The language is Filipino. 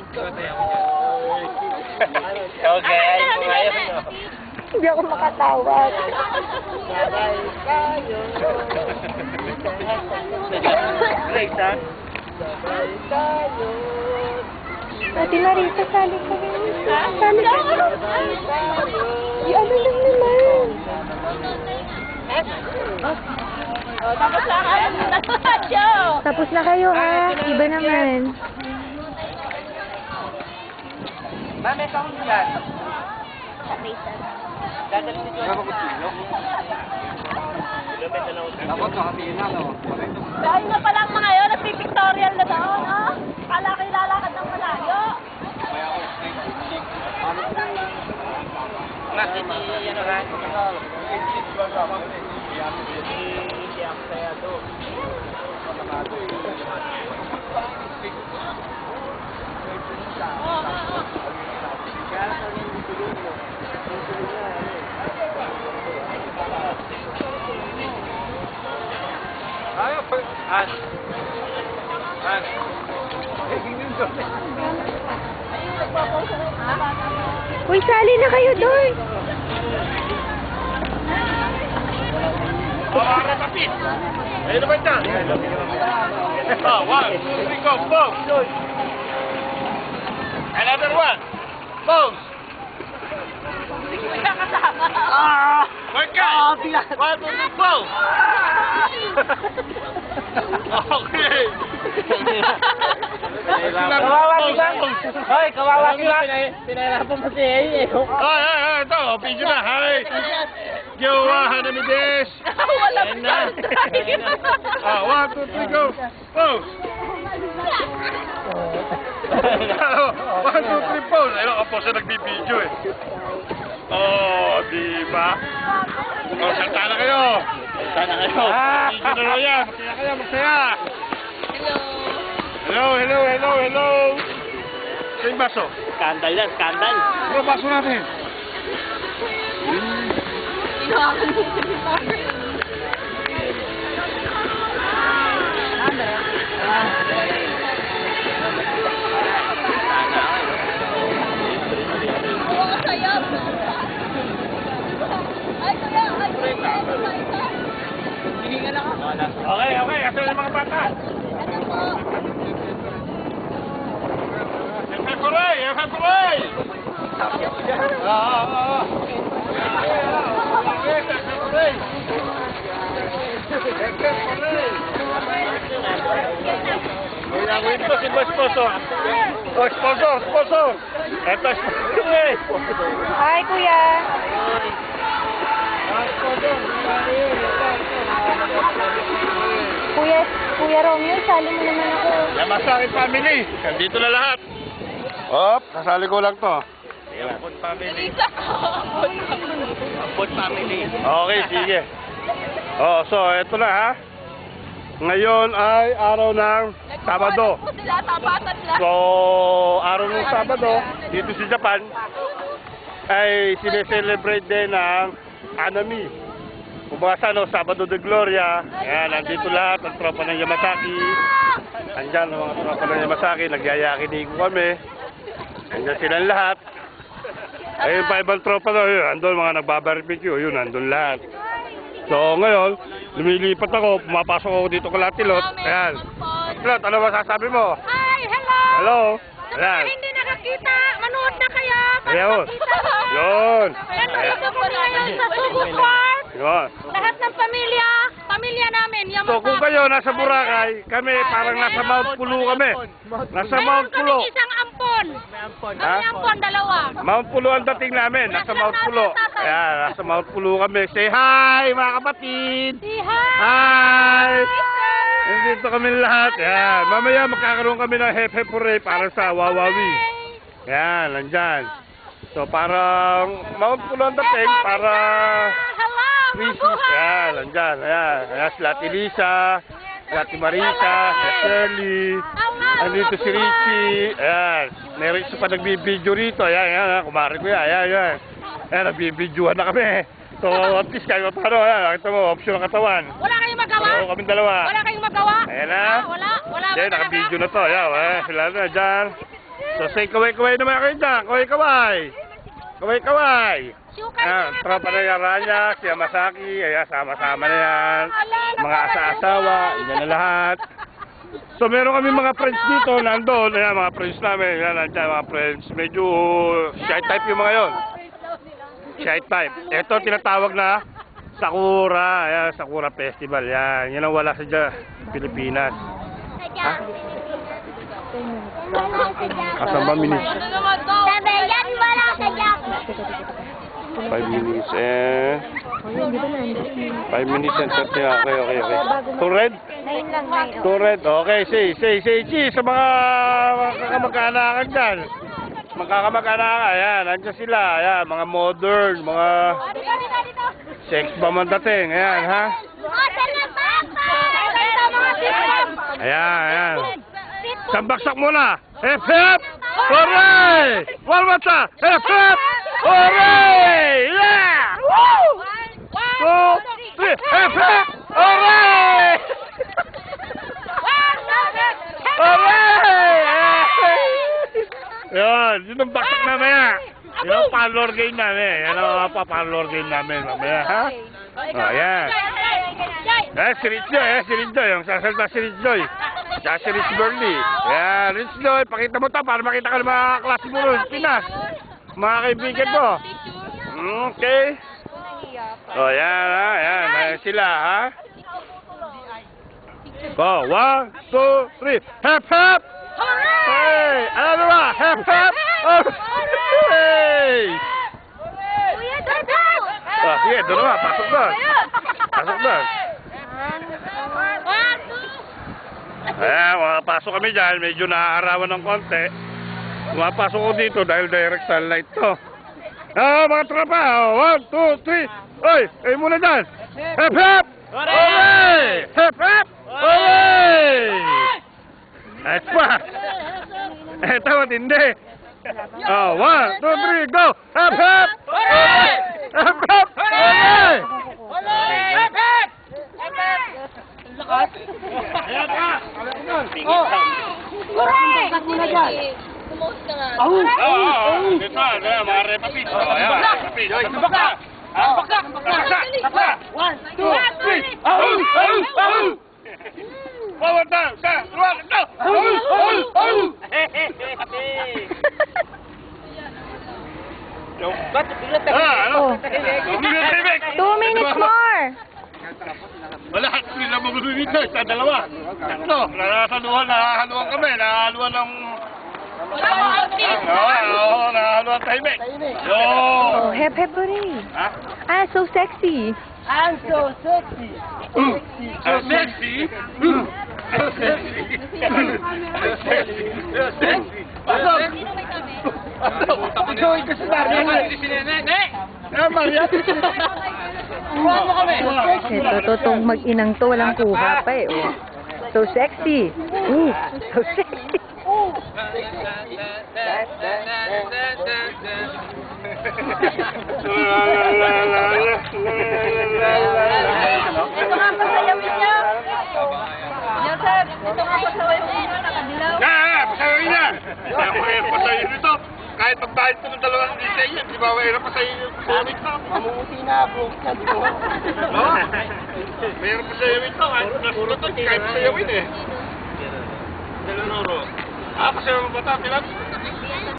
Okay, ngayon. Hindi ako makatawag. Sabay tayo. Great, ha? Sabay tayo. Ate Marita, sali ka rin. Sali ka rin. Ay, ano lang naman. Tapos na kayo. Tapos na kayo, ha? Iba naman. Mami, saan mo yan? Dadalhin dito. Dapat nakatingin na, no? Dahil na pala ang mga yun, nagpipictorial na doon, ha? Kala kayo lalakad ng malayo. Natin yan, ha? Uy, sali na kayo doon. Rapid! Ayun naman na! One, two, three, go! Pose! Another one! Pose! Work out! 1, 2, 3, pose! Okay! Kawawa sila! Hoy, kawawa sila! Pinahirapan mo si Ay, eh. Ay, ito! Video na! Hi! Jowa, Hanami Des! Wala Ayan na! 1, 2, 3, go! Pose! 1, 2, 3, pose! Ayun, ako po siya nagbibideo eh. Oh, di ba? Oh, salta na kayo! Salta na kayo! Video na lang yan! Magsaya kayo, magsaya! Hello! Ito yung baso. Skandal yan, skandal. Ano baso natin? Inawakan mo si Okay, ito yung mga bata. Efepuray! Ito si sponsor. Oh, sponsor. Ito sponsor. Hi, kuya. Kuya Romeo, sali mo naman ako. Yamasaki family. Dito na lahat. Kasali ko lang to. Ampon family. Ampon family. Okay, sige. So eto na ha. Ngayon ay araw ng Sabado. So, araw ng Sabado, dito sa Japan, ay sineselebrate din ng Hanami. Kumbaga Sabado de Gloria. Ayan, nandito lahat ang tropa ng Yamasaki. Andyan ang mga tropa ng Yamasaki, nagyayakinigo kami. Andyan silang lahat. Ayun pa ibang tropa na yun, andun mga nagbabarbecue, yun, andun lahat. So ngayon, lumilipat ako, pumapasok ako dito kay Latilot. Ayan. Latilot, ano masasabi mo? Hi, hello! Hello? Ano Ayan. ba hindi nakakita? Manood na kaya para Ayun. makita nyo. Yun. Nandito po ngayon sa Sugo Park. Yun. Lahat ng pamilya namin, So Yamata. kung kayo nasa Boracay, kami parang nasa Mount Pulo kami. Nasa Mount Meron Pulo. kami isang ampon. Ha? Kami ampon, dalawa. Mount Pulo ang dating namin, nasa Mount Pulo. Ayan, nasa Mount Pulo kami. Say hi mga kapatid! Si hi! Hi! Nandito kami lahat. Ayan, mamaya magkakaroon kami ng Hefepuray para sa Wawawi. Ayan, nandyan. So parang Mount Pulo ang dating para Hello! Christmas. Mabuhay! Ayan, nandyan. Ayan, ayan sila Ate Lisa, sila Ate Marita, sila Shirley. Andito si Richie. Ayan, may Richie pa nagbibideo rito. Ayan, ayan, kumari ko yan. Ayan, ayan. Ayan, nagbibidyohan na kami. So, at least kahit paano, ayan, nakita mo, option ng katawan. Wala kayong magawa? Oo, kaming dalawa. Wala kayong magawa? Ayan na. Wala ba Ayan, talaga? nakabideo na to. Ayan, ayan, sila na dyan. So say kaway-kaway naman kayo dyan. Kaway-kaway. Kaway-kaway. Tropa na yung Ranya, si Yamasaki, ayan, sama-sama na yan. Mga asa-asawa, yan na lahat. So meron kami mga friends dito, nandun, ayan, mga friends namin, yan, nandiyan, mga friends. Medyo shy type yung mga yon. Shy type. Ito tinatawag na Sakura, ayan, Sakura Festival, yan. Yan ang wala sa Pilipinas. Ha? Asan ba minutes? Sabi, yan wala sa jacket. 5 minutes and 5 minutes and 30. Okay. Two red? 9 lang, 9. Two red. Okay, say cheese sa mga kakamag-anakan dyan. Magkakamag-anakan, ayan, nandiyan sila, ayan, mga modern, mga sex bomb ang dating, ayan, ha? Ayan. Sambaksak muna. Hep, hep! Hooray! One more time. Hep, hep! Hooray! Yeah! Woo! 2, 3. Hep, hep! Hooray! Hooray! Yan, yun ang baksak namin. Yun ang parlor game namin. Yan ang parlor game namin mamaya, ha? O, ayan. Si Rich Joy, yung sasalta si Rich Joy. Siya si Rich Burley. Ayan, Rich Joy, pakita mo ito para makita ka ng mga klase mo rin sa Pinas. Mga kaibigan mo. Okay. O, ayan, ha? Ayan sila, ha? Go, 1, 2, 3. Hep, hep! Hey! Ano ba? Hep, hep! Hey! Oh, sige, doon naman. Pasok doon. Ayan, makapasok kami dyan. Medyo naaarawan ng konti. Makapasok ko dito dahil direct sunlight to. Mga tropa. 1, 2, 3. Oy, kayo muna dyan. Hep, hep! Hooray! Hep, hep! Hooray! Ayos pa. Eto, matindi. 1, 2, 3, go! Hep, hep! Hooray! Hep, hep! Hooray! Hep, hep! Ayan pa! Hooray! Dito, mga repapit. Ayan, repapit. Baksak! Baksak! 1, 2, 3. Forward down, down, go! Ano? 2 minutes more. Wala, hindi na magulit dito. Sa dalawa. Tatlo. Nahahaluan kami. Nahahaluan ng... Nahahaluan tahimik. Oh, hep, hep, hooray. Ha? Ah, so sexy. I'm so sexy. Sexy? Ikaw kasi Maria. Ito, totong mag-inang to, walang kuha pa eh. Oh. So sexy. So sexy. Ito nga pasayawin niya. Joseph, ito nga pasayawin niya. Nakadilaw. Pasayawin niya. Pasayawin nito. Kahit magbayad ko ng 2 lisay yan, di ba? Mayroon pasayawin ito. Mamuti na ako. Mayroon pasayawin ito. Kahit pasayawin eh. Pasayawin mo ba ito?